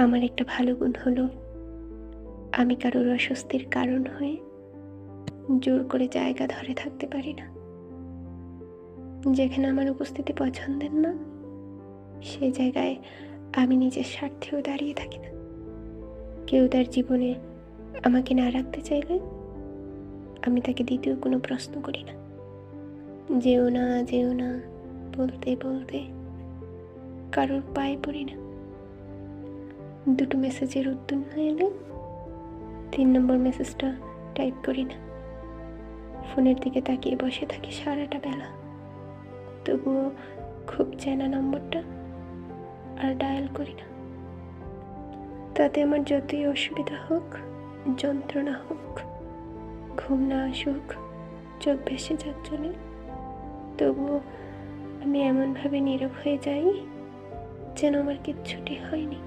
আমার একটা ভালো গুণ হলো আমি কারোর অস্বস্তির কারণ হয়ে জোর করে জায়গা ধরে থাকতে পারি না। যেখানে আমার উপস্থিতি পছন্দের না, সেই জায়গায় আমি নিজের স্বার্থেও দাঁড়িয়ে থাকি না। কেউ তার জীবনে আমাকে না রাখতে চাইলে আমি তাকে দ্বিতীয় কোনো প্রশ্ন করি না। যেও না, যেও না বলতে বলতে কারোর পায়ে পড়ি না। দুটো মেসেজের উত্তর না এলে 3 নম্বর মেসেজটা টাইপ করি না। ফোনের দিকে তাকিয়ে বসে থাকি সারাটা বেলা, তবুও খুব চেনা নম্বরটা আর ডায়াল করি না। তাতে আমার যতই অসুবিধা হোক, যন্ত্রণা হোক, ঘুম না আসুক, চোখ ভেসে যাক চলে, তবুও আমি এমনভাবে নীরব হয়ে যাই যেন আমার কিচ্ছুটি হয়নি।